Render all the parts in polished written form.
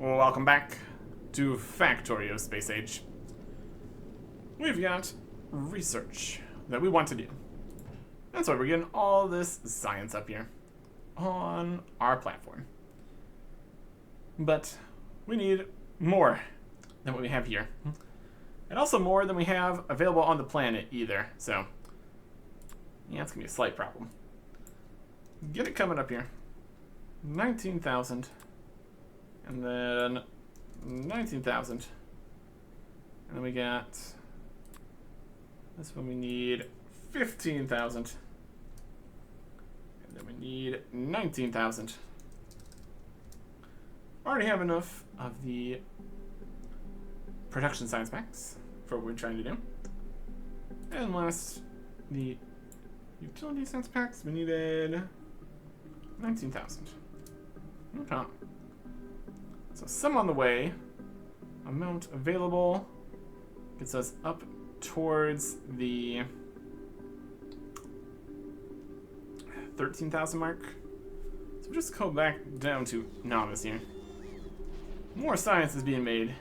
Welcome back to Factorio Space Age. We've got research that we want to do. That's why we're getting all this science up here on our platform. But we need more than what we have here. And also more than we have available on the planet either. So, yeah, it's going to be a slight problem. Get it coming up here. 19,000. And then 19,000. And then we got this one we need 15,000. And then we need 19,000. Already have enough of the production science packs for what we're trying to do. And last, the utility science packs, we needed 19,000. Okay. So some on the way. Amount available gets us up towards the 13,000 mark. So we just go back down to novice here. More science is being made.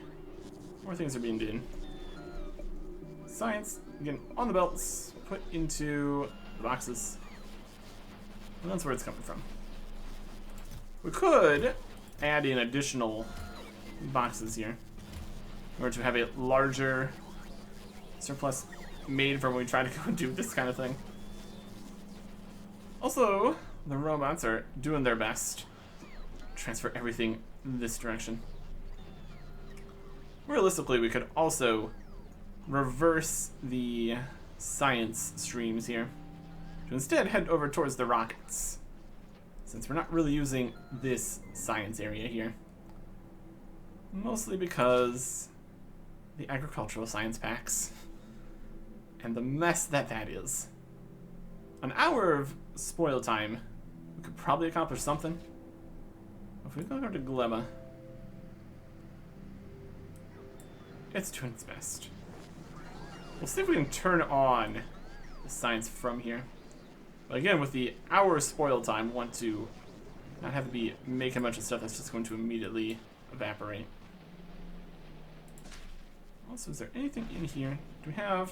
More things are being done. Science, again, on the belts, put into the boxes. And that's where it's coming from. We could add in additional boxes here in order to have a larger surplus made for when we try to go and do this kind of thing. Also, the robots are doing their best to transfer everything this direction. Realistically, we could also reverse the science streams here to instead head over towards the rockets, since we're not really using this science area here. Mostly because the agricultural science packs and the mess that is. An hour of spoil time, we could probably accomplish something. If we go over to Glemma, it's doing its best. We'll see if we can turn on the science from here. But again, with the hour spoil time, we want to not have to be making a bunch of stuff that's just going to immediately evaporate. Also, is there anything in here? Do we have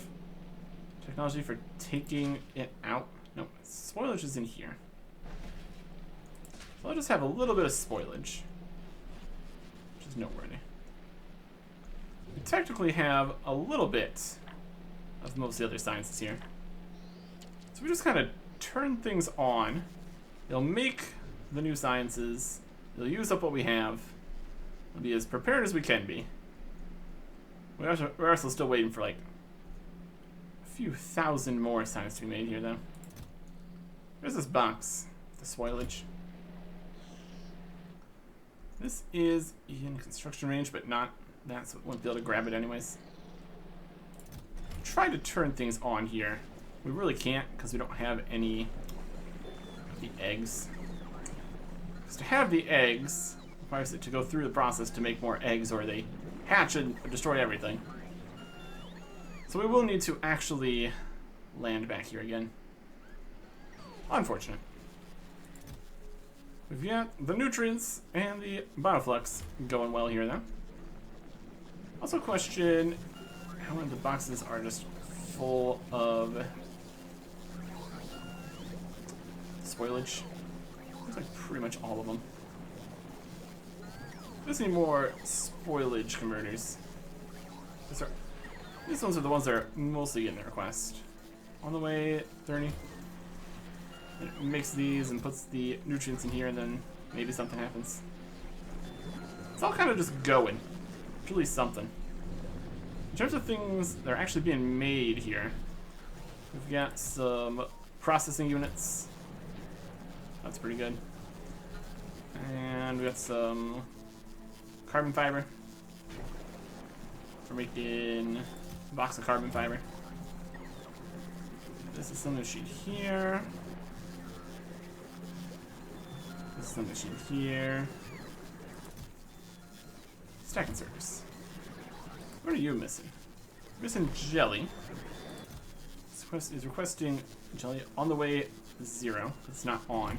technology for taking it out? No, spoilage is in here. So I'll just have a little bit of spoilage, which is noteworthy. We technically have a little bit of most of the other sciences here. So we just kind of turn things on. They'll make the new sciences. They'll use up what we have. We'll be as prepared as we can be. We're also still waiting for like a few thousand more science to be made here, though. There's this box, the spoilage. This is in construction range, but not that, so we won't be able to grab it anyways. Try to turn things on here. We really can't because we don't have any of the eggs. Because to have the eggs requires it to go through the process to make more eggs, or they hatch and destroy everything. So we will need to actually land back here again. Unfortunate. We've got the nutrients and the bioflux going well here, though. Also question how many of the boxes are just full of spoilage. Looks like pretty much all of them. Just need more spoilage converters. These ones are the ones that are mostly getting the request. On the way, 30. It makes these and puts the nutrients in here, and then maybe something happens. It's all kind of just going. It's really something. In terms of things that are actually being made here, we've got some processing units. That's pretty good. And we got some carbon fiber for making a box of carbon fiber. This is some machine here. This is some machine here. Stack inserters. What are you missing? Missing jelly. This is requesting jelly on the way 0. It's not on.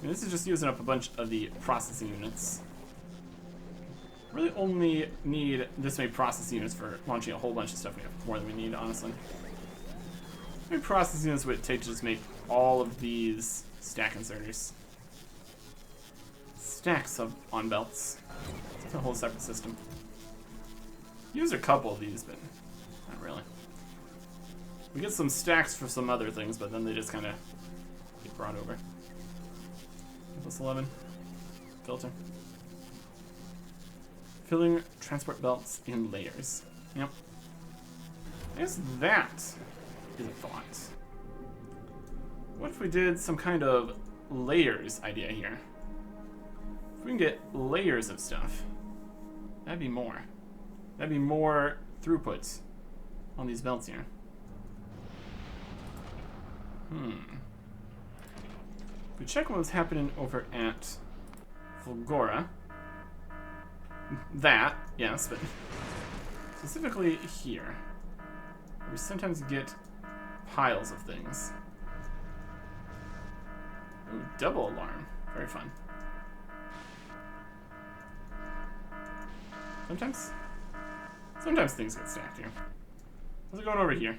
And this is just using up a bunch of the processing units. Really only need this many process units for launching a whole bunch of stuff. We have more than we need, honestly. How many process units would it take to just make all of these stack inserters? Stacks of on belts. It's a whole separate system. Use a couple of these, but not really. We get some stacks for some other things, but then they just kind of get brought over. Plus 11. Filter. Filling transport belts in layers. Yep. I guess that is a thought. What if we did some kind of layers idea here? If we can get layers of stuff, that'd be more. That'd be more throughput on these belts here. If we check what was happening over at Fulgora, that, yes, but specifically here, we sometimes get piles of things. Ooh, double alarm. Very fun. Sometimes things get stacked here. How's it going over here?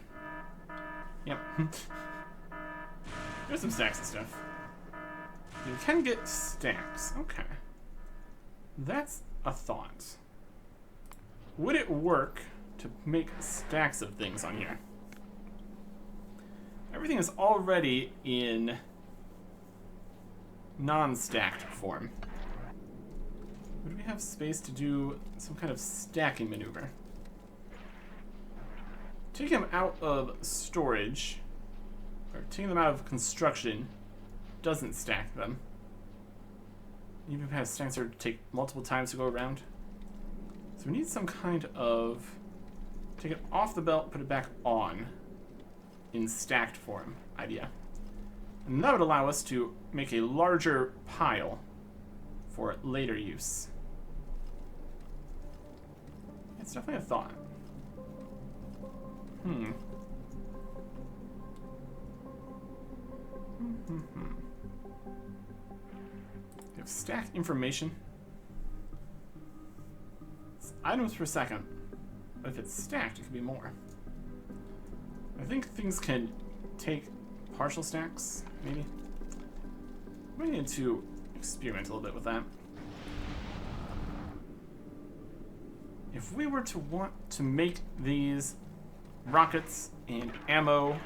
Yep. There's some stacks of stuff. You can get stacks. Okay. That's a thought. Would it work to make stacks of things on here? Everything is already in non-stacked form. Would we have space to do some kind of stacking maneuver? Taking them out of storage, or taking them out of construction, doesn't stack them. Even if it has stacks that take multiple times to go around. So we need some kind of take it off the belt, put it back on in stacked form idea. And that would allow us to make a larger pile for later use. It's definitely a thought. We have stacked information. It's items per second. But if it's stacked, it could be more. I think things can take partial stacks, maybe. We need to experiment a little bit with that. If we were to want to make these rockets and ammo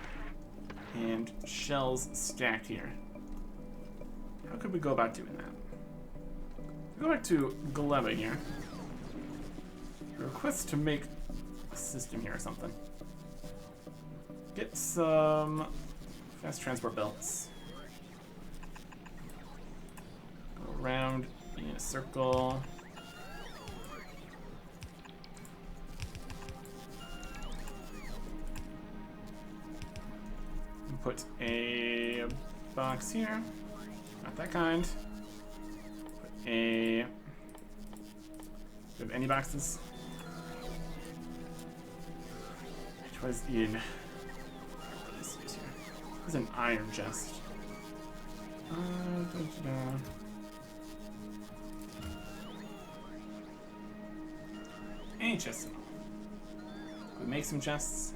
and shells stacked here, how could we go about doing that? Go back to Galeva here. Request to make a system here or something. Get some fast transport belts. Go around in a circle. And put a box here. Not that kind. Put a... Do we have any boxes? Which was in... There's an iron chest. Any chest at all. We make some chests.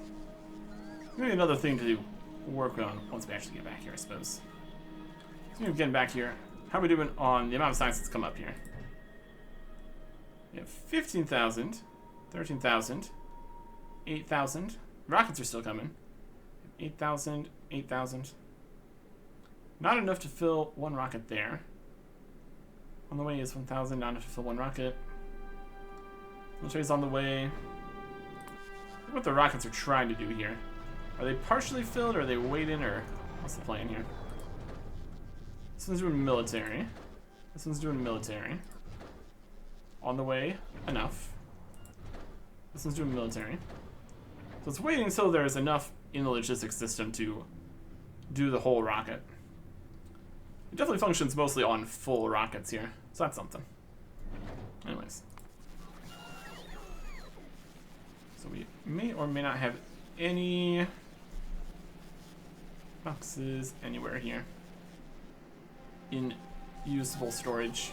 Maybe another thing to work on once we actually get back here, I suppose. So we're getting back here. How are we doing on the amount of science that's come up here? We have 15,000, 13,000, 8,000. Rockets are still coming. 8,000, 8,000. Not enough to fill one rocket there. On the way is 1,000, not enough to fill one rocket. Military's on the way. Look what the rockets are trying to do here. Are they partially filled, or are they waiting, or what's the plan here? This one's doing military. This one's doing military. On the way, enough. This one's doing military. So it's waiting until there's enough in the logistics system to do the whole rocket. It definitely functions mostly on full rockets here, so that's something. Anyways. So we may or may not have any boxes anywhere here in usable storage.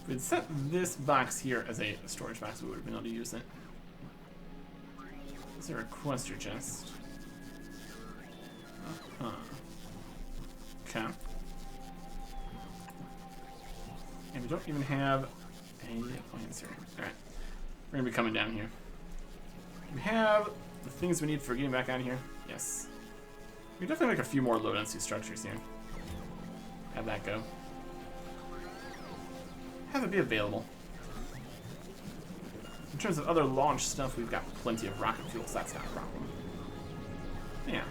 If we'd set this box here as a storage box, we would have been able to use it. Is there a quester chest? Okay. And we don't even have any points here. Alright. We're gonna be coming down here. We have the things we need for getting back out of here. Yes. We definitely make a few more low density structures here. Have that go. Have it be available. In terms of other launch stuff, we've got plenty of rocket fuel, so that's not a problem. Yeah.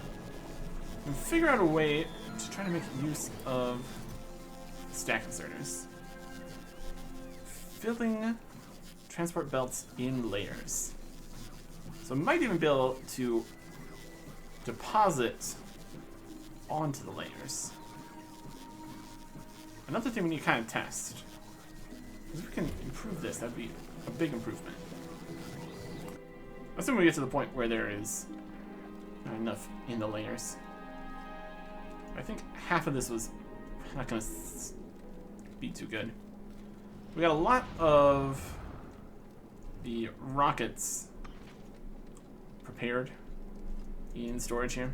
And figure out a way to try to make use of stack inserters. Filling transport belts in layers. So we might even be able to deposit onto the layers. Another thing we need to kind of test. If we can improve this, that'd be a big improvement. Assuming we get to the point where there is not enough in the layers. I think half of this was not going to be too good. We got a lot of the rockets prepared in storage here.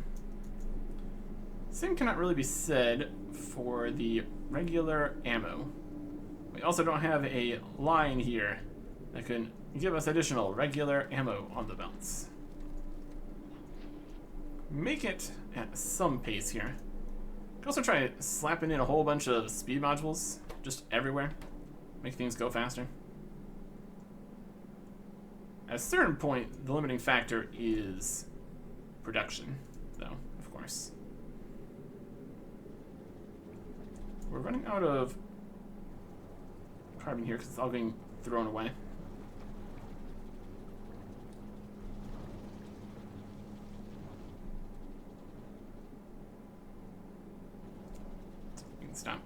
Same cannot really be said for the regular ammo. We also don't have a line here that can give us additional regular ammo on the belts. Make it at some pace here. You can also try slapping in a whole bunch of speed modules just everywhere. Make things go faster. At a certain point, the limiting factor is production, though, of course. We're running out of carbon here because it's all being thrown away. We can stop.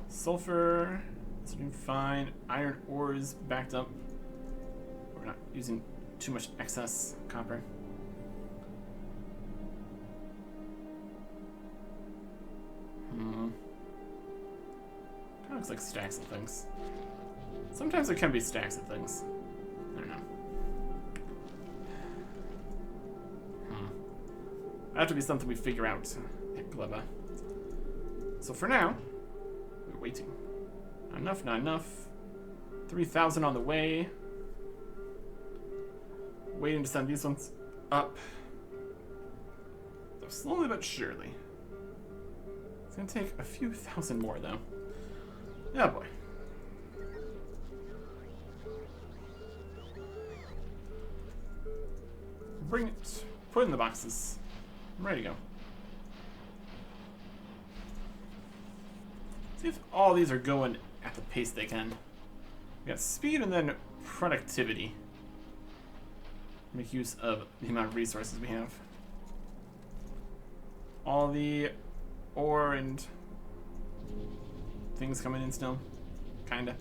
Sulfur, it's doing fine. Iron ore is backed up. We're not using too much excess copper. Kind of looks like stacks of things. Sometimes there can be stacks of things. I don't know. That'll have to be something we figure out at Gleba. So for now, we're waiting. Not enough, not enough. 3,000 on the way. Waiting to send these ones up. So slowly but surely. It's gonna take a few thousand more though. Oh boy. Bring it. Put it in the boxes. I'm ready to go. See if all these are going at the pace they can. We got speed and then productivity. Make use of the amount of resources we have. All the ore and things coming in still. Kinda.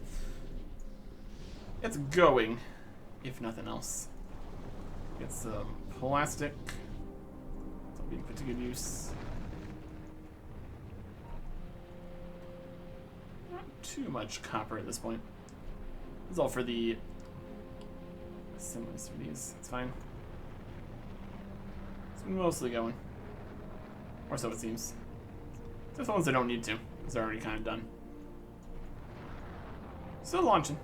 It's going, if nothing else. Get some plastic. That'll be put to good use. Not too much copper at this point. This is all for the assemblies for these. It's fine. It's mostly going. Or so it seems. Just the ones that don't need to, because they're already kind of done. Still launching.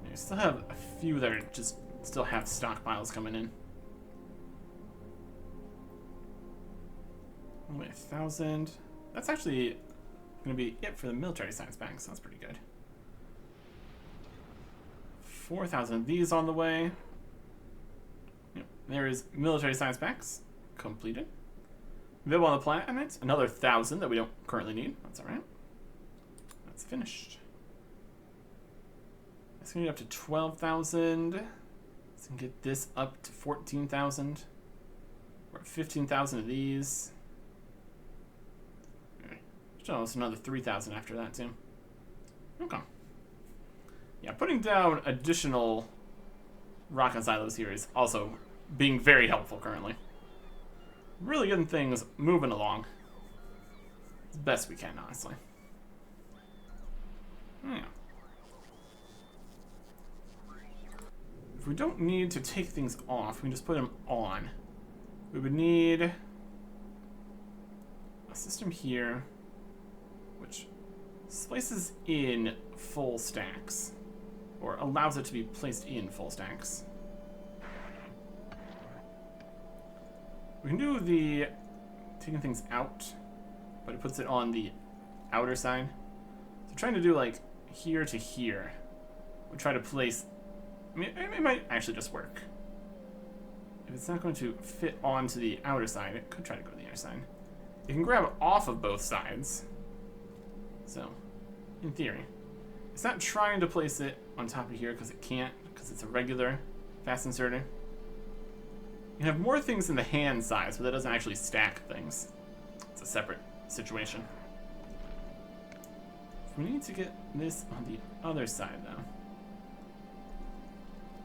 You still have a few that are just still have stockpiles coming in. Only 1,000. That's actually going to be it for the military science banks. That's pretty good. 4,000 of these on the way. Yep. There is military science packs completed. Available on the planet, another 1,000 that we don't currently need. That's alright. That's finished. That's going to get up to 12,000. Let's get this up to 14,000. We're at 15,000 of these. There's almost another 3,000 after that, too. Okay. Yeah, putting down additional rocket silos here is also being very helpful currently. Really getting things moving along as best we can, honestly. Yeah. If we don't need to take things off, we can just put them on. We would need a system here which splices in full stacks, or allows it to be placed in full stacks. We can do the taking things out, but it puts it on the outer side. So trying to do like here to here, we try to place, I mean, it might actually just work. If it's not going to fit onto the outer side, it could try to go to the inner side. You can grab off of both sides. So, in theory. It's not trying to place it on top of here because it can't, because it's a regular fast inserter. You have more things in the hand size, but that doesn't actually stack things. It's a separate situation. We need to get this on the other side, though.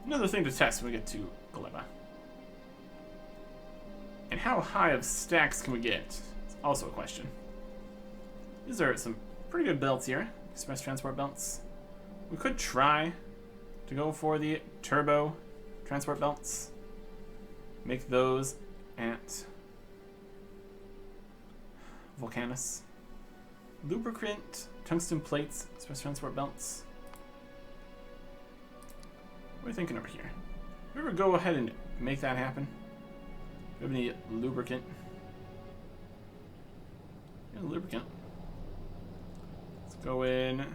Another thing to test when we get to Gleba. And how high of stacks can we get? It's also a question. These are some pretty good belts here. Express transport belts. We could try to go for the turbo transport belts. Make those at Volcanus. Lubricant, tungsten plates, express transport belts. What are we thinking over here? We ever go ahead and make that happen? Do we have any lubricant? Yeah, lubricant. Let's go into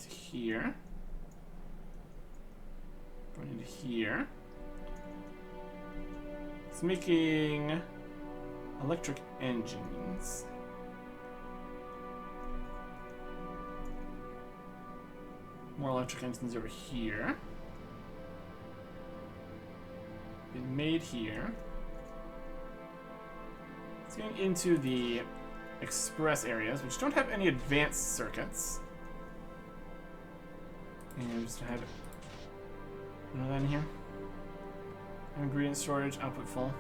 here. Going into here. It's making electric engines. More electric engines over here. Been made here. It's getting into the express areas, which don't have any advanced circuits. And just have none of that in here. Ingredient storage, output full.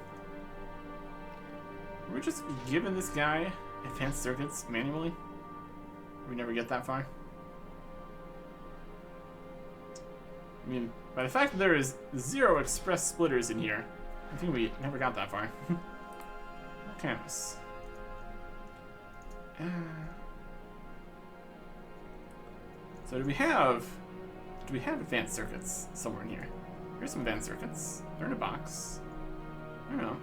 We're just giving this guy advanced circuits manually. We never get that far. I mean, by the fact that there is 0 express splitters in here, I think we never got that far. Campus. So do we have advanced circuits somewhere in here? Here's some advanced circuits. They're in a box. I don't know.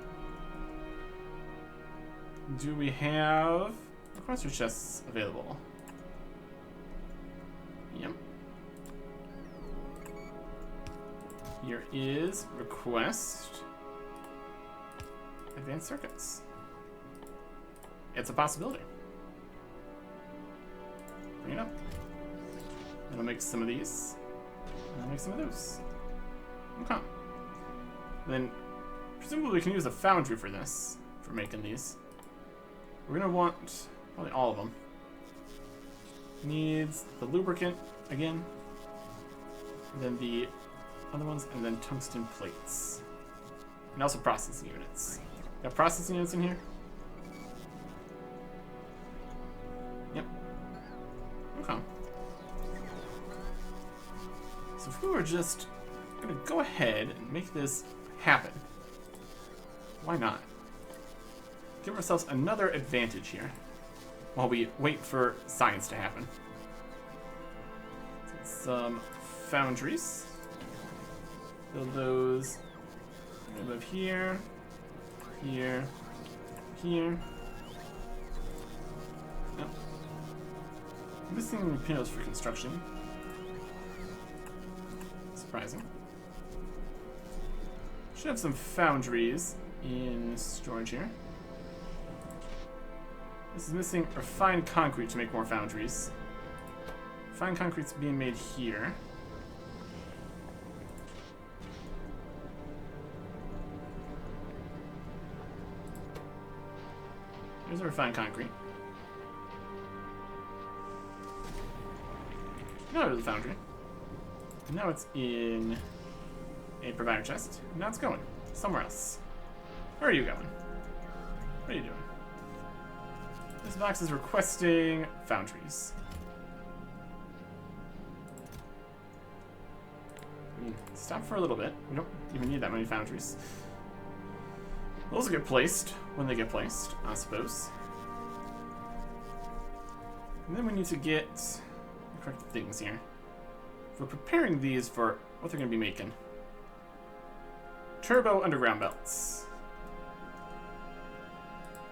Do we have requester chests available? Yep. Here is request advanced circuits. It's a possibility. Bring it up. And I'll make some of these. And I'll make some of those. Okay. Then, presumably we can use a foundry for this, for making these. We're gonna want probably all of them. Needs the lubricant again. And then the other ones, and then tungsten plates. And also processing units. Got processing units in here? Yep. Okay. So if we were just gonna go ahead and make this happen, why not? Give ourselves another advantage here while we wait for science to happen. Some foundries. Build those. Live here, here, here. Yep. Missing panels for construction. Surprising. Should have some foundries in storage here. This is missing refined concrete to make more foundries. Refined concrete's being made here. Here's a refined concrete. Now there's a foundry. And now it's in a provider chest. Now it's going somewhere else. Where are you going? What are you doing? This box is requesting foundries. I mean, stop for a little bit. We don't even need that many foundries. Those will get placed when they get placed, I suppose. And then we need to get the correct things here. We're preparing these for what they're going to be making. Turbo underground belts.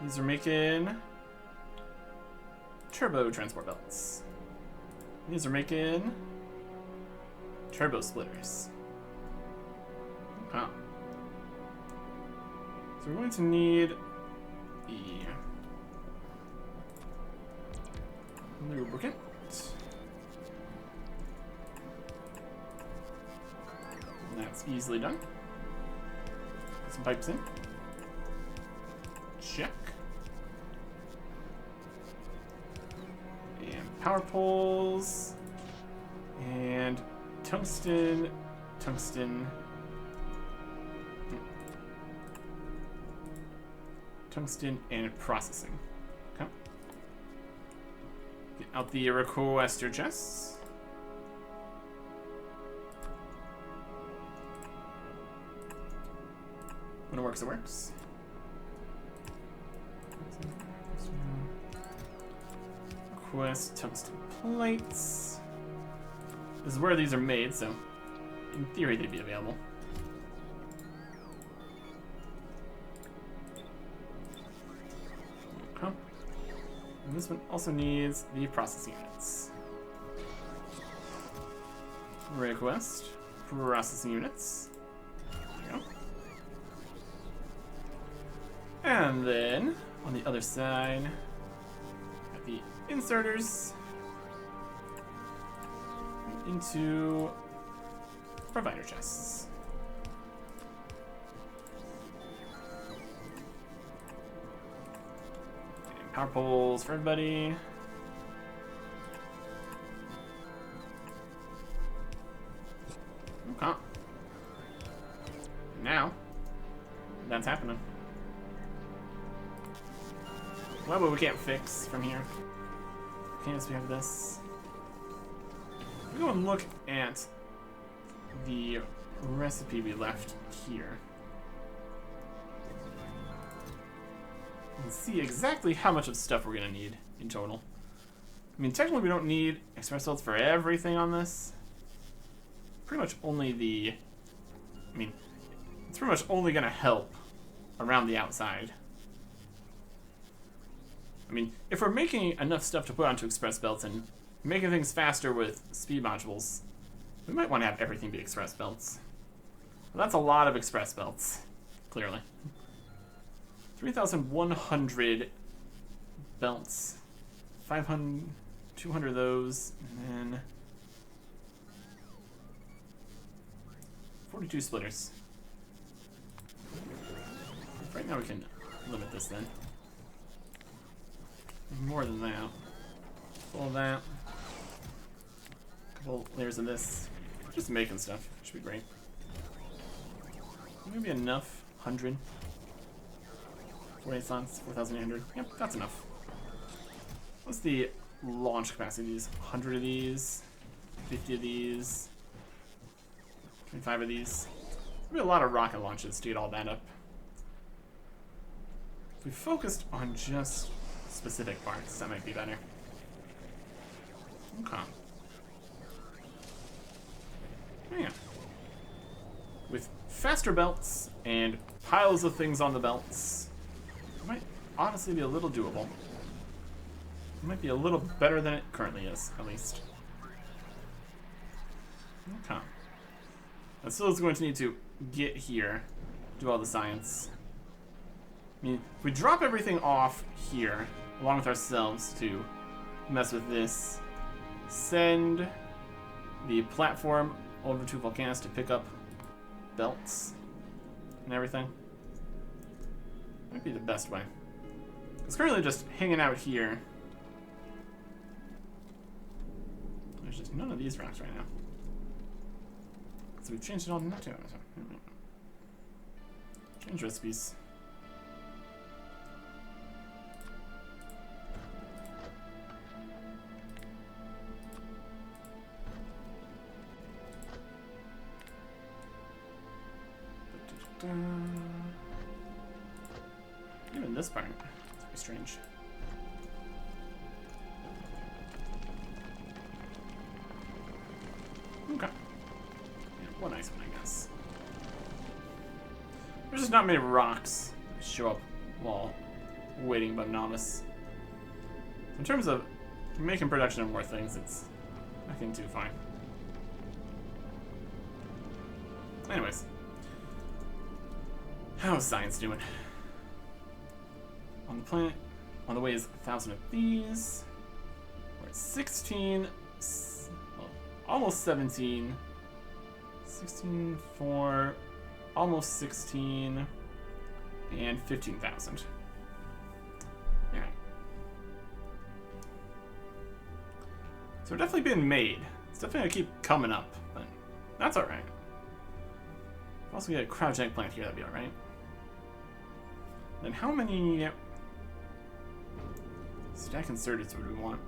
These are making turbo transport belts. These are making turbo splitters. Okay. So we're going to need the lubricant. And that's easily done. Put some pipes in. Check. And power poles. And tungsten. Tungsten, and processing. Okay. Get out the requester chests. When it works, it works. Request tungsten plates. This is where these are made, so in theory they'd be available. Okay. And this one also needs the processing units. Request processing units. There you go. And then on the other side, got the inserters into provider chests. And power poles for everybody. Okay. Now, that's happening. Well, but we can't fix from here. Okay, so we have this. We go and look at the recipe we left here and see exactly how much of stuff we're gonna need in total. I mean, technically we don't need express belts for everything on this. Pretty much only the, I mean, it's pretty much only gonna help around the outside. I mean, if we're making enough stuff to put onto express belts and making things faster with speed modules, we might want to have everything be express belts. Well, that's a lot of express belts, clearly. 3,100 belts. 500, 200 of those, and then 42 splitters. Right now we can limit this then. More than that. Full of that. Couple layers of this. Just making stuff. Should be great. Maybe enough. 100. 48 slots. 4,800. Yep, that's enough. What's the launch capacity of these? 100 of these. 50 of these. 25 of these. There'll be a lot of rocket launches to get all that up. If we focused on just specific parts, that might be better. Okay. Yeah. With faster belts and piles of things on the belts, it might honestly be a little doable. It might be a little better than it currently is, at least. Okay. I still is going to need to get here, do all the science. I mean, if we drop everything off here, along with ourselves to mess with this, send the platform over to Volcanus to pick up belts and everything. Might be the best way. It's currently just hanging out here. There's just none of these rocks right now. So we've changed it all not to. Change recipes. Even this part, it's very strange. Okay. Yeah, one nice one, I guess. There's just not many rocks that show up while waiting above novice. In terms of making production of more things, it's nothing too fine. Anyways. How's science doing? On the planet, on the way is 1,000 of these. We're at 16, well, almost 17. 16, 4, almost 16, and 15,000. Alright. So we're definitely being made. It's definitely gonna keep coming up, but that's alright. If also get a cryogenic plant here, that'd be alright. Then how many stack inserters would we want?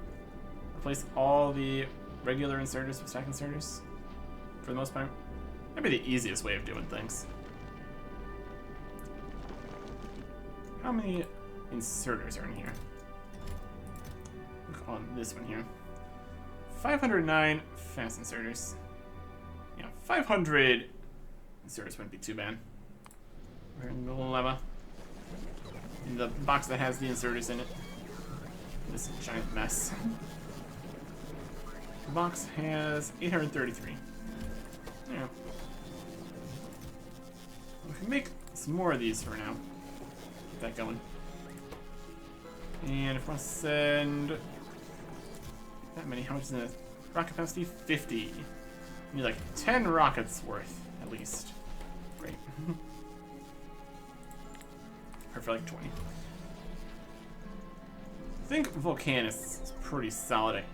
Replace all the regular inserters with stack inserters? For the most part? That'd be the easiest way of doing things. How many inserters are in here? Look on this one here. 509 fast inserters. Yeah, 500 inserters wouldn't be too bad. We're in the lemma. In the box that has the inserters in it. This giant mess. The box has 833. Yeah. We can make some more of these for now. Get that going. And if I want to send that many, how much is the rocket capacity? 50. You need like 10 rockets worth, at least. Great. Or for like 20. I think Volcanus is pretty solid at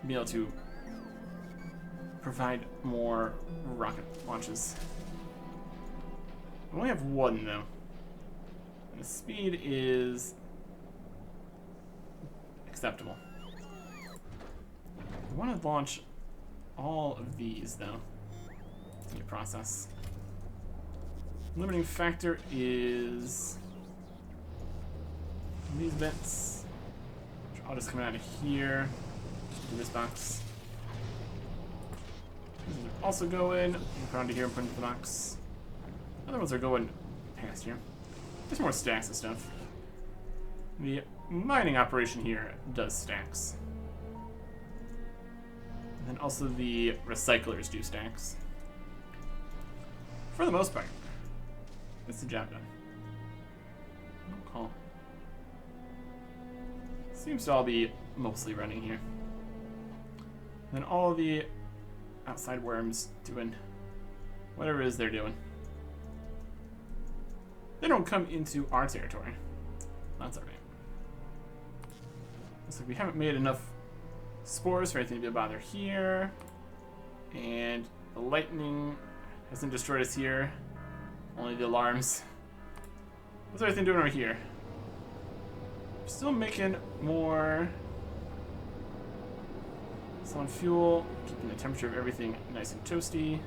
being able to provide more rocket launches. I only have one though. And the speed is acceptable. I want to launch all of these though. It's a process. Limiting factor is these bits. I'll just come out of here to this box. These are also going. Put onto here and put into the box. Other ones are going past here. There's more stacks of stuff. The mining operation here does stacks. And then also the recyclers do stacks. For the most part. Gets the job done. Call. Seems to all be mostly running here. And then all the outside worms doing whatever it is they're doing. They don't come into our territory. That's alright. Looks like we haven't made enough spores for anything to be a bother here. And the lightning hasn't destroyed us here. Only the alarms. What's everything doing over here? We're still making more solid fuel, keeping the temperature of everything nice and toasty.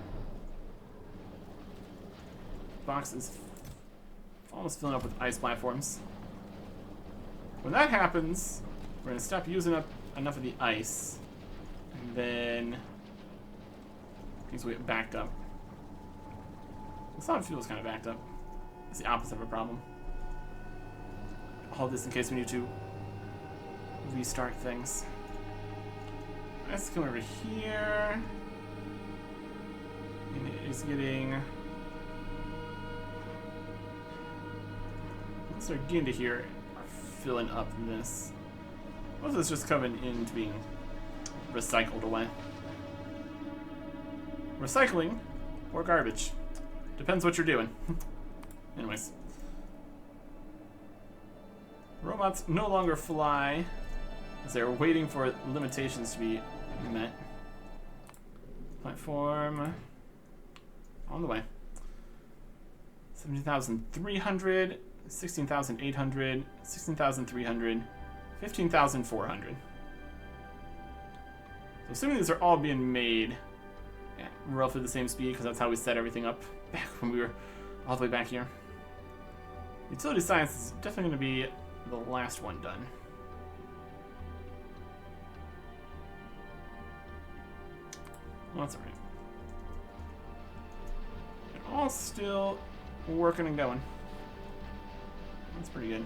Box is almost filling up with ice platforms. When that happens, we're going to stop using up enough of the ice, and then things will get backed up. The solid fuel is kind of backed up. It's the opposite of a problem. Hold this in case we need to restart things. Let's come over here. And it is getting... Once they're getting to here, are filling up this. Most of this just coming into being recycled away. Recycling or garbage. Depends what you're doing. Anyways. Robots no longer fly as they're waiting for limitations to be met. Platform on the way. 17,300, 16,800, 16,300, 15,400. So assuming these are all being made at roughly the same speed, because that's how we set everything up back when we were all the way back here. Utility science is definitely going to be the last one done. Well, that's alright. They're all still working and going. That's pretty good.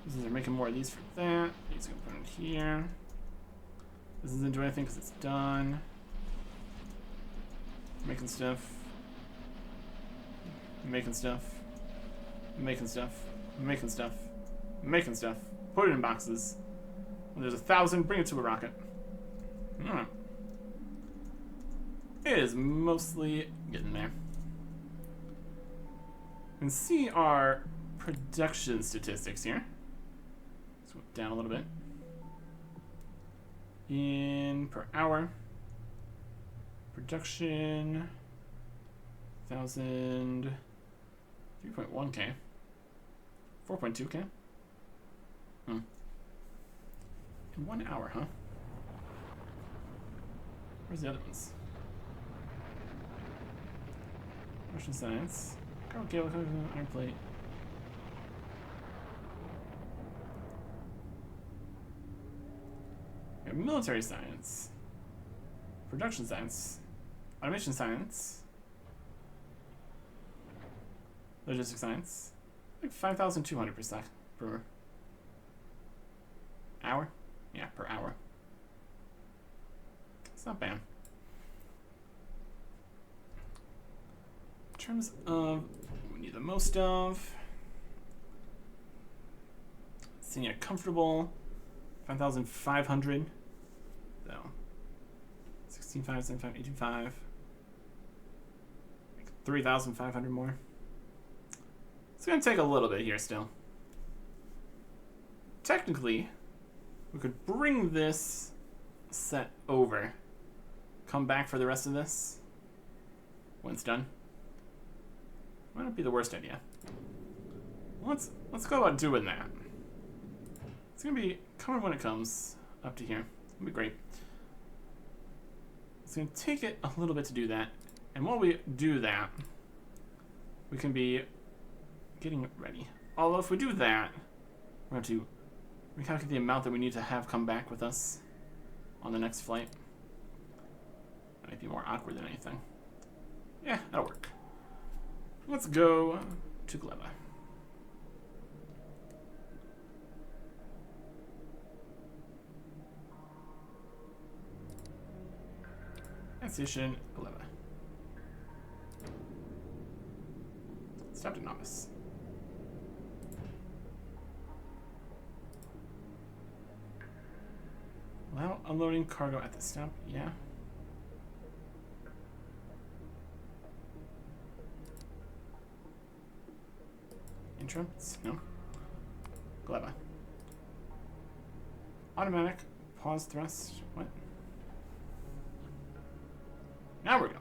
They're making more of these for that. These are going to put in here. This doesn't do anything because it's done. Making stuff. Making stuff. Making stuff. Making stuff. Making stuff. Put it in boxes. When there's 1,000, bring it to a rocket. Alright. It is mostly getting there. You can see our production statistics here. Let's go down a little bit. In per hour. Production 1,000 3.1k 4.2k in 1 hour, huh? Where's the other ones? Russian science. Iron plate. We have military science. Production science. Automation science. Logistics science. Like 5,200 per hour? Yeah, per hour. It's not bad. In terms of what we need the most of, senior comfortable, 5,500. So 16,500, 17,500, 18,500. 3,500 more. It's going to take a little bit here still. Technically, we could bring this set over. Come back for the rest of this when it's done. Might not be the worst idea. Let's go about doing that. It's going to be coming when it comes up to here. It'll be great. It's going to take it a little bit to do that. And while we do that, we can be getting ready. Although if we do that, we're going to recalculate the amount that we need to have come back with us on the next flight. That might be more awkward than anything. Yeah, that'll work. Let's go to Gleba. Station Gleba. Stop to novice. Allow unloading cargo at the stop. Yeah. Entrance? No. Gleba. Automatic. Pause thrust. What? Now we're going.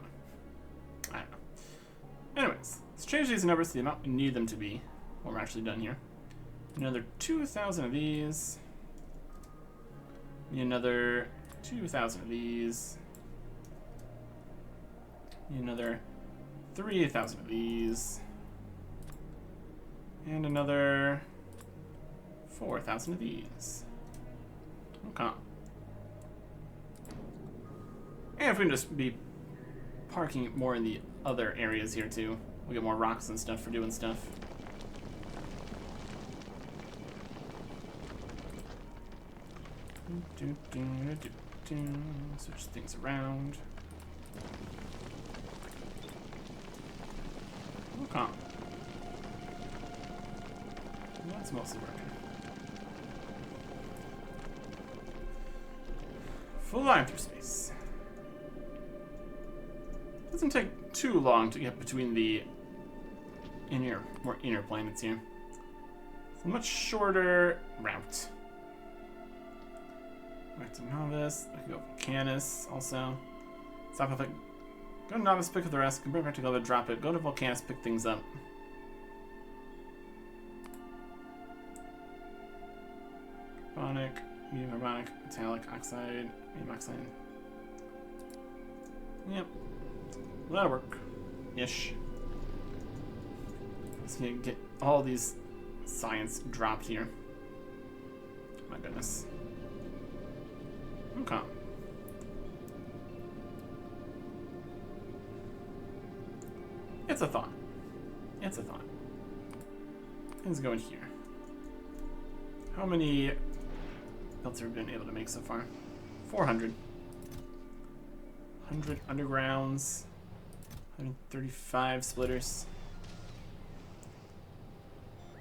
I don't know. Anyways, let's change these numbers to the amount we need them to be when we're actually done here. Another 2,000 of these. Need another 2,000 of these. Need another 3,000 of these. And another 4,000 of these. Okay. And if we can just be parking more in the other areas here too. We get more rocks and stuff for doing stuff. Switch things around. Okay. That's mostly working. Full line through space. Doesn't take too long to get between the more inner planets here. It's a much shorter route. Back to Novice. I can go Volcanus also. Stop with it. Go to Novice, pick up the rest. Come back to Gleba, drop it. Go to Volcanus, pick things up. Carbonic, medium carbonic, metallic oxide, medium oxide. Yep. That'll work. Ish. Just need to get all these science dropped here. My goodness. Okay. It's a thought. It's a thought. Things go in here. How many builds have we been able to make so far? 400. 100 undergrounds. 135 splitters.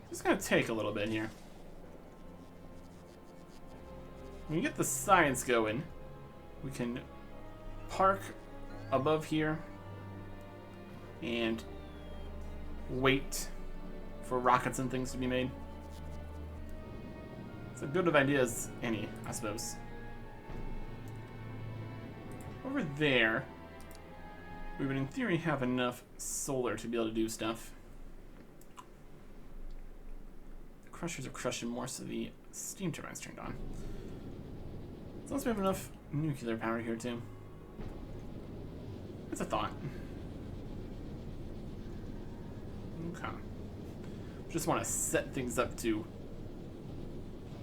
It's gonna take a little bit here. When we get the science going, we can park above here and wait for rockets and things to be made. It's as good of idea as any, I suppose. Over there, we would in theory have enough solar to be able to do stuff. The crushers are crushing more, so the steam turbine's turned on. As long as we have enough nuclear power here too. It's a thought. Okay. Just want to set things up to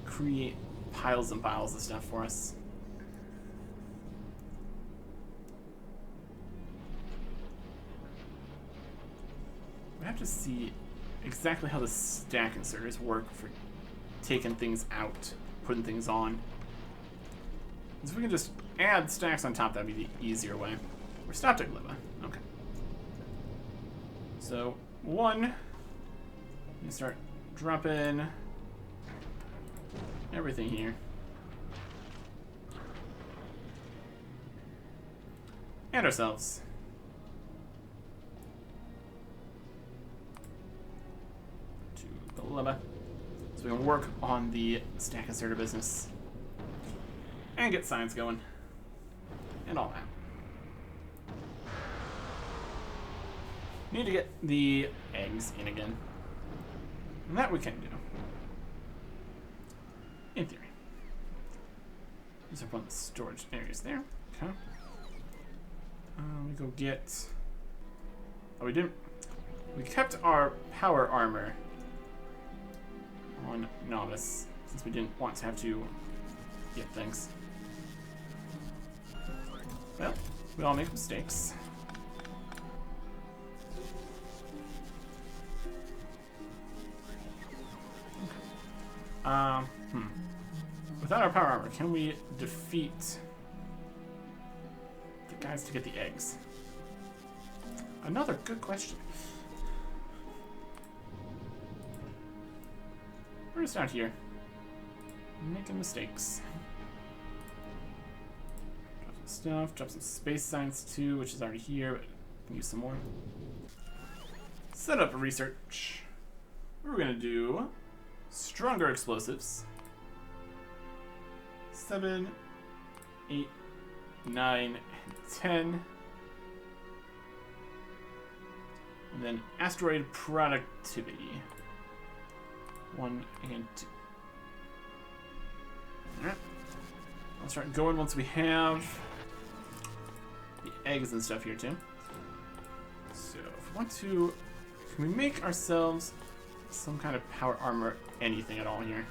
create piles and piles of stuff for us. We have to see exactly how the stack inserters work for taking things out, putting things on. If we can just add stacks on top, that'd be the easier way. We're stopped at Glibba. Okay. So, one, we start dropping everything here. And ourselves. To Glibba. So we can work on the stack inserter business. And get science going. And all that. Need to get the eggs in again. And that we can do. In theory. Just have one of the storage areas there. Okay. We go get... Oh, we didn't... We kept our power armor on Novice, since we didn't want to have to get things. Well, we all make mistakes. Okay. Without our power armor, can we defeat the guys to get the eggs? Another good question. We're just out here making mistakes. Drop some stuff, drop some space science too, which is already here, but I can use some more. Set up a research. We're gonna do stronger explosives. 7, 8, 9, and 10. And then asteroid productivity. 1 and 2. Alright. I'll start going once we have the eggs and stuff here too. So if we want to, can we make ourselves some kind of power armor, anything at all here?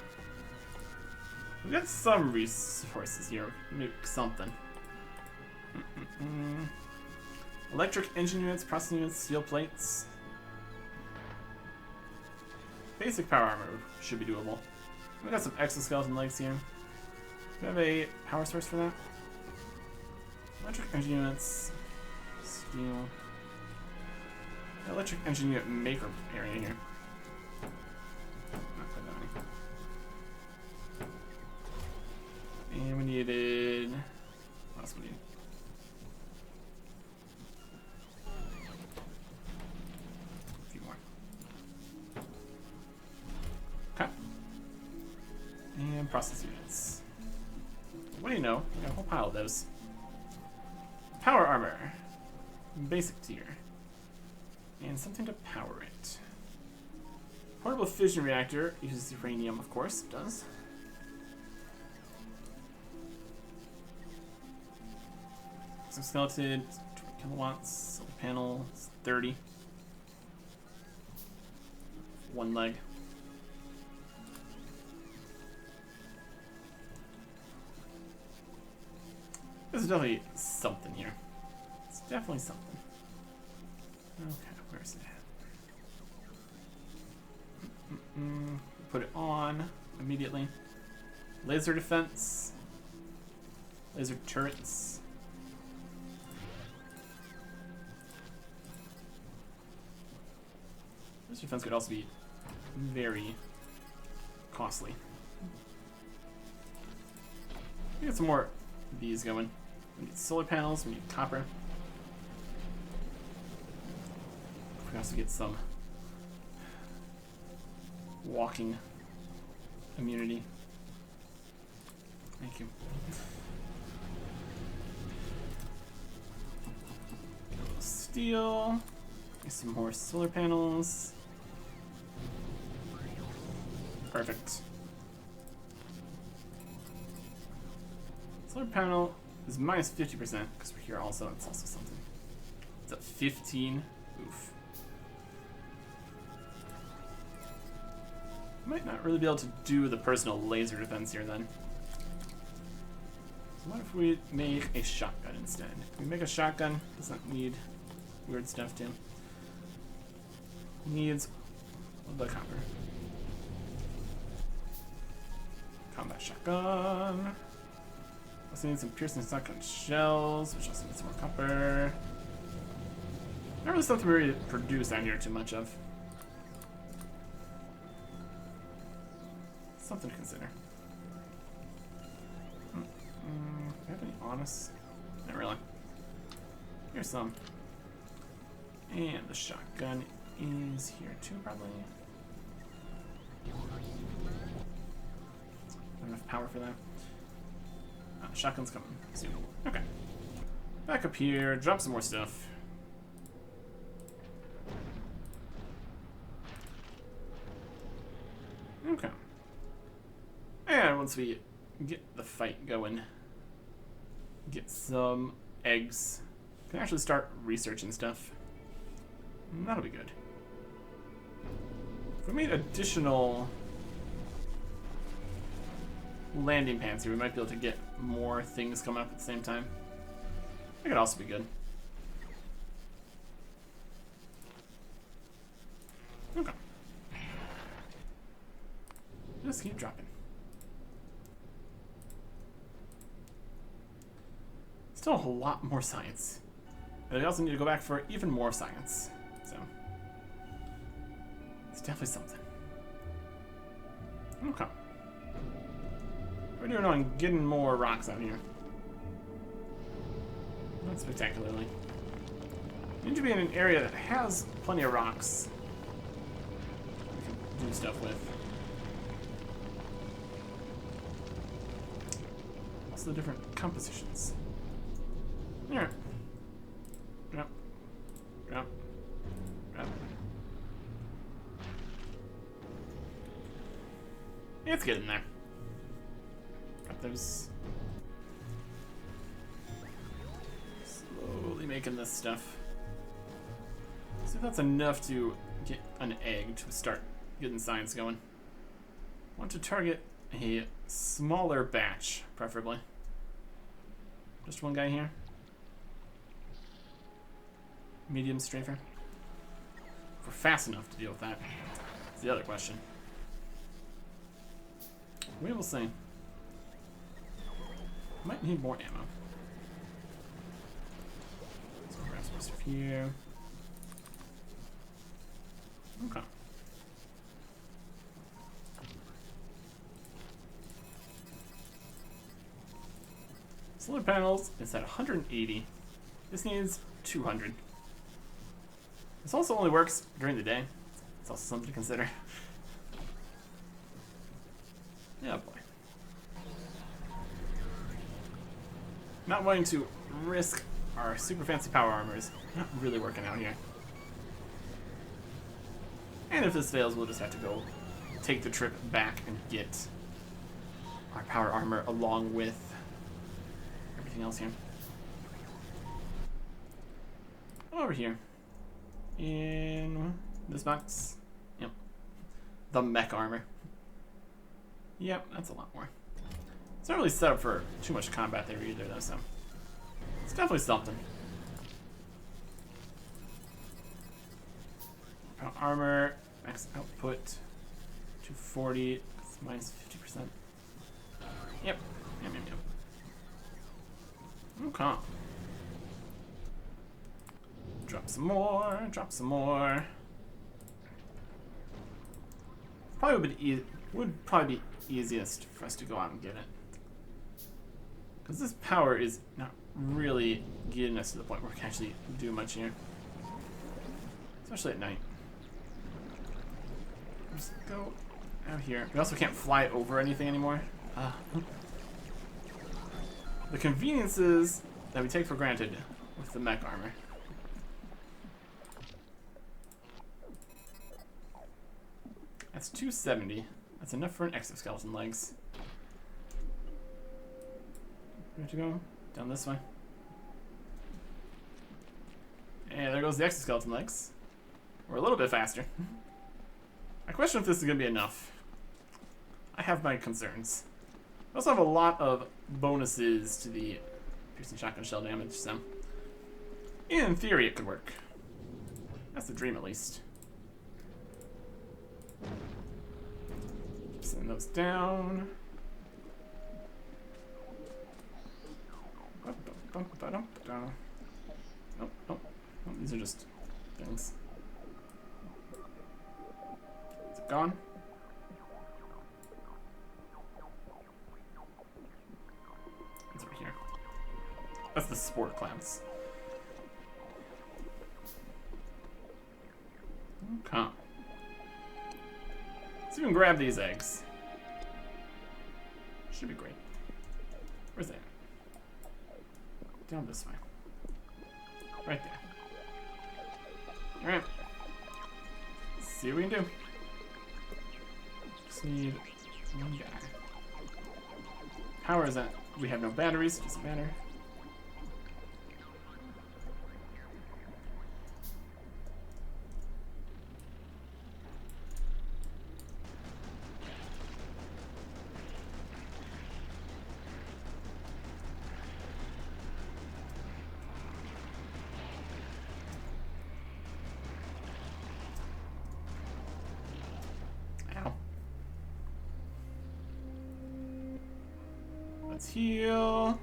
We've got some resources here. Make something. Electric engine units, processing units, steel plates. Basic power armor should be doable. We got some exoskeleton legs here. Do we have a power source for that? Electric engine units, steel. Electric engine unit maker area here. Not quite that many. And we needed. What else we need? A few more. Okay. And process units. What do you know? We got a whole pile of those. Power armor. Basic tier. And something to power it. Portable fission reactor uses uranium, of course, it does. Some skeleton kilowatts. Solar panels, 30. One leg. There's definitely something here. It's definitely something. Okay, where's it at? Put it on immediately. Laser defense. Laser turrets. Laser defense could also be very costly. We get some more of these going. We need solar panels, we need copper. We can also get some walking immunity. Thank you. Steel. Get some more solar panels. Perfect. Solar panel is minus 50% because we're here also. It's also something. It's at 15. Oof. Might not really be able to do the personal laser defense here then. So what if we make a shotgun instead? Can we make a shotgun? Doesn't need weird stuff too. Needs the copper. Combat shotgun. Also need some piercing shotgun shells, which also needs some more copper. Not really something we really produce down here too much of. Something to consider. Do you have any honest? Not really. Here's some. And the shotgun is here too, probably. Not enough power for that. Shotgun's coming soon. Okay. Back up here, drop some more stuff. Okay. And once we get the fight going, get some eggs, we can actually start researching stuff. And that'll be good. If we made additional landing pads here, we might be able to get more things coming up at the same time. That could also be good. Okay. Just keep dropping. Still a whole lot more science. And we also need to go back for even more science. So it's definitely something. Okay. We're doing on getting more rocks out here. Not spectacularly. We need to be in an area that has plenty of rocks we can do stuff with. Also the different compositions. Here. Yep. Yep. Yep. It's getting there. Got those. Slowly making this stuff. See if that's enough to get an egg to start getting science going. Want to target a smaller batch, preferably. Just one guy here. Medium strafer. If we're fast enough to deal with that, that's the other question. We will see. Might need more ammo. Let's grab some stuff here. Okay. Solar panels is at 180. This needs 200. This also only works during the day. It's also something to consider. Yeah, boy. Not wanting to risk our super fancy power armors. Not really working out here. And if this fails, we'll just have to go take the trip back and get our power armor along with everything else here. over here. In this box. Yep. The mech armor. Yep, that's a lot more. It's not really set up for too much combat there either, though, so it's definitely something. Armor, max output, 240, it's minus 50%. Yep. Yep. Okay. Drop some more, drop some more. Probably would probably be easiest for us to go out and get it. Because this power is not really getting us to the point where we can actually do much here. Especially at night. Just go out here. We also can't fly over anything anymore. The conveniences that we take for granted with the mech armor. That's 270. That's enough for an exoskeleton legs. Where'd you go? Down this way. And there goes the exoskeleton legs. We're a little bit faster. I question if this is going to be enough. I have my concerns. I also have a lot of bonuses to the piercing shotgun shell damage, so in theory it could work. That's the dream, at least. Send those down. Nope. These are just things. Is it gone? It's over here. That's the sport clamps. Okay. Let's even grab these eggs. Should be great. Where's that? Down this way. Right there. Alright. Let's see what we can do. Just need one guy. Power is that we have no batteries, doesn't matter. Let's heal.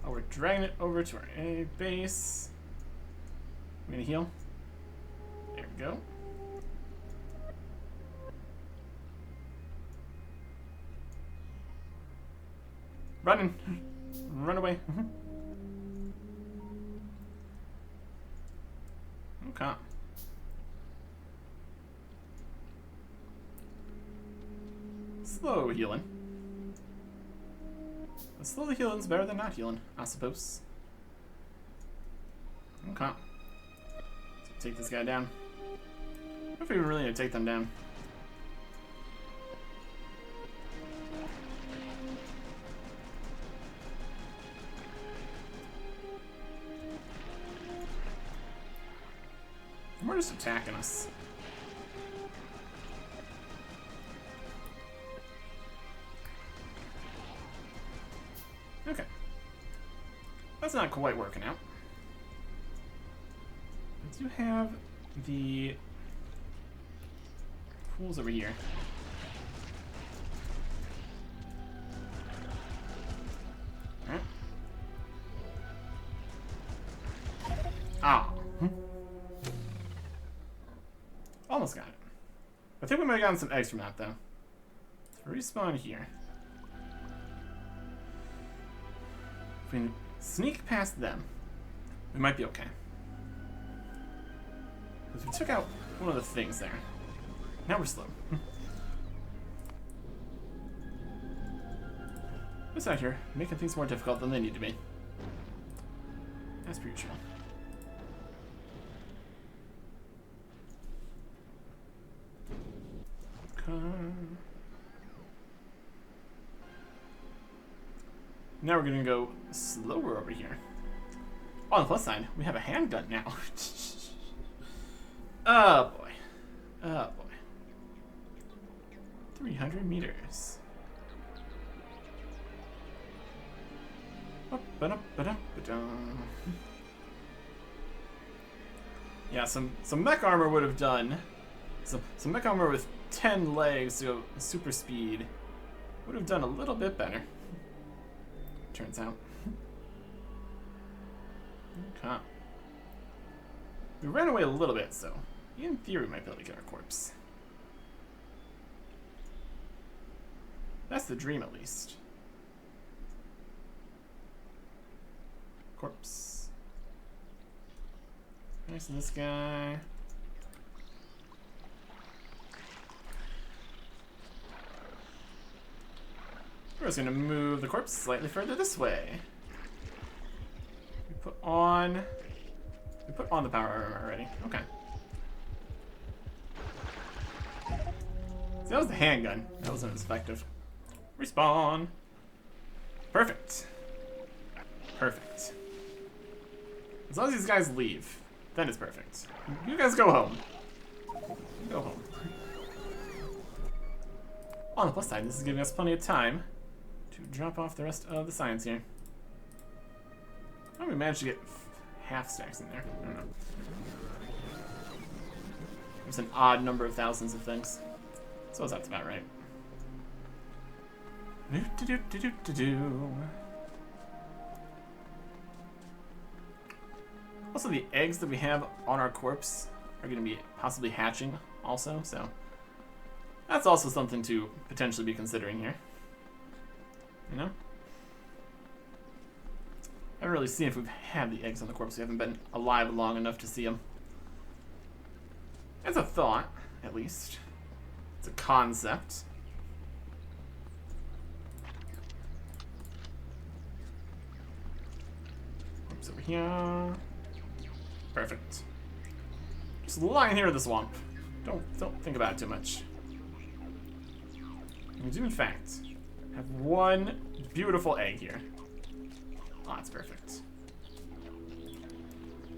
Oh, we're dragging it over to our A base. I'm gonna heal. There we go. Running. Run away. Okay. Slow healing. Slowly healing's better than not healing, I suppose. Okay. Let's take this guy down. I don't know if we really need to take them down. We're just attacking us. Okay. That's not quite working out. I do have the pools over here. Alright. Ah. Almost got it. I think we might have gotten some eggs from that, though. Let's respawn here. If we sneak past them, we might be okay. Because we took out one of the things there. Now we're slow. This out here, making things more difficult than they need to be. That's pretty true. Now we're gonna go slower over here. On the plus side, we have a handgun now. Oh boy. Oh boy. 300 meters. Yeah, some mech armor would have done. Some mech armor with 10 legs to go super speed would have done a little bit better. Turns out. Okay. We ran away a little bit, so in theory we might be able to get our corpse. That's the dream, at least. Corpse. Nice, and this guy. We're just gonna move the corpse slightly further this way. We put on the power armor already. Okay. See, that was the handgun. That wasn't as effective. Respawn. Perfect. Perfect. As long as these guys leave, then it's perfect. You guys go home. Go home. On the plus side, this is giving us plenty of time to drop off the rest of the science here. How did we manage to get half stacks in there? I don't know. There's an odd number of thousands of things. So that's about right. Also, the eggs that we have on our corpse are going to be possibly hatching also, so that's also something to potentially be considering here. You know? I haven't really seen if we've had the eggs on the corpse. We haven't been alive long enough to see them. It's a thought, at least. It's a concept. Corpse over here. Perfect. Just lying here in the swamp. Don't think about it too much. We do, in fact, have one beautiful egg here. Oh, that's perfect.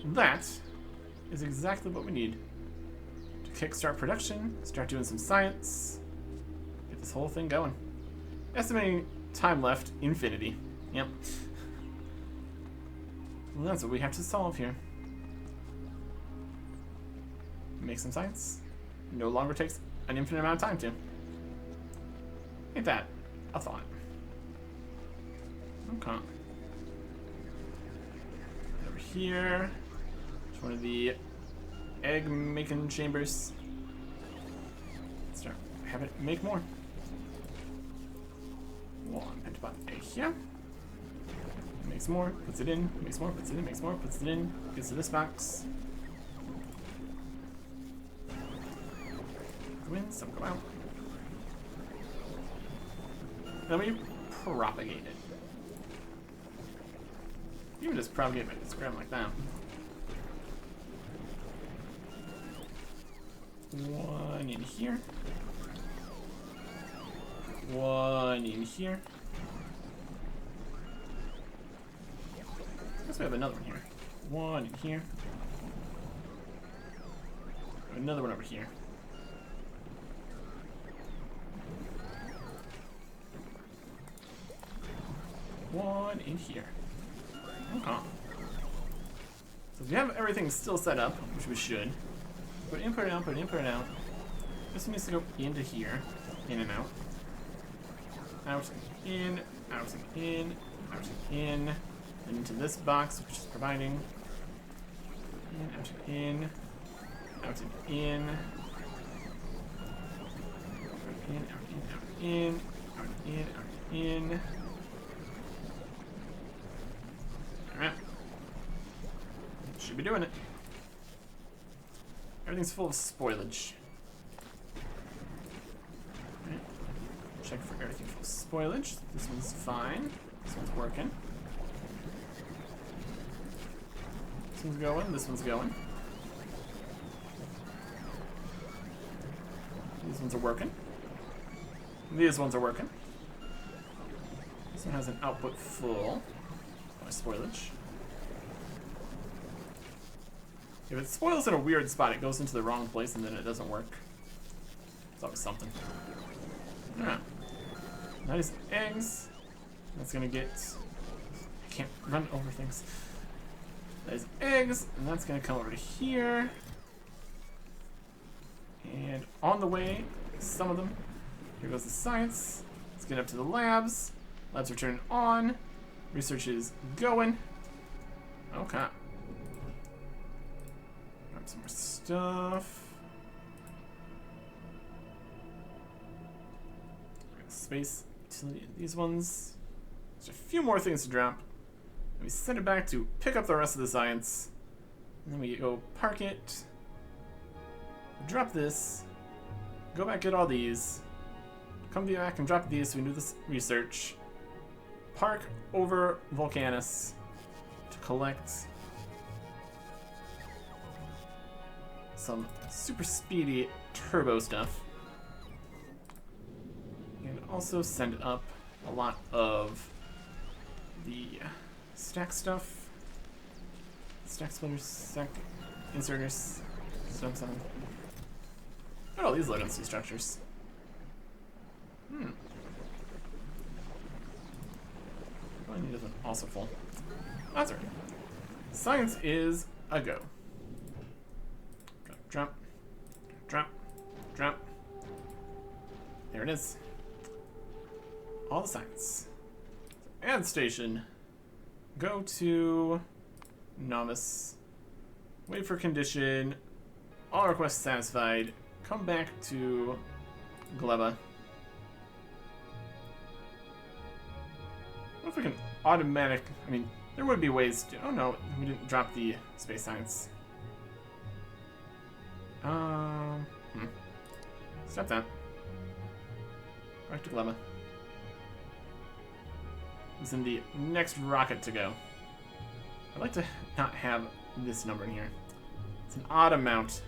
That is exactly what we need to kickstart production, start doing some science, get this whole thing going. Estimating time left, infinity. Yep. Well, that's what we have to solve here. Make some science. No longer takes an infinite amount of time to. Ain't that a thought? Okay. Over here, it's one of the egg making chambers. Let's start. Have it make more. One pentapod egg here. Makes more, puts it in, makes more, puts it in, makes more, puts it in, gets to this box. Go in, some go out. Then we propagate it. You can just propagate by just grab like that. One in here. One in here. I guess we have another one here. One in here. Another one over here. One in here. Okay. So if you have everything still set up, which we should, put in, put it out, put in, put it out. This one needs to go into here, in and out. Out and in, out and in, out and in, and into this box, which is providing. In, out and in, out and in. Out in, out in, out in, out in, out in. Alright. Should be doing it. Everything's full of spoilage. Alright. Check for everything full of spoilage. This one's fine. This one's working. This one's going. This one's going. These ones are working. These ones are working. This one has an output full. My spoilage. If it spoils in a weird spot, it goes into the wrong place and then it doesn't work. It's always something. Yeah. Nice eggs. That's gonna get... I can't run over things. Nice eggs, and that's gonna come over to here. And on the way, some of them. Here goes the science. Let's get up to the labs. Labs are turning on. Research is going. Okay. Grab some more stuff. Space utility. These ones. There's a few more things to drop. And we send it back to pick up the rest of the science. And then we go park it. Drop this. Go back, get all these. Come back and drop these so we can do this research. Park over Volcanus to collect some super speedy turbo stuff. And also send up a lot of the stack stuff. Stack splitters, stack inserters, stuff, something. Look at all these low-density structures. Probably need this also full. That's right. Science is a go. Drop, drop, drop. There it is. All the science. Add station. Go to novice. Wait for condition. All requests satisfied. Come back to Gleba. I don't know if we can automatic... I mean, there would be ways to... Oh no, we didn't drop the space science. Stop that. Back to Gleba. It's in the next rocket to go. I'd like to not have this number in here. It's an odd amount.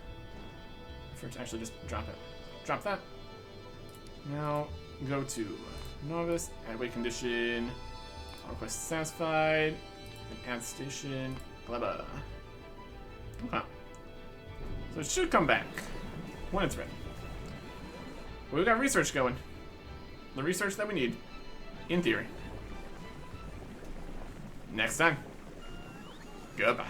For it to actually just drop it. Drop that. Now go to novice, add weight condition, all requests satisfied, and add station, Gleba. Okay. So it should come back when it's ready. We've got research going. The research that we need, in theory. Next time. Goodbye.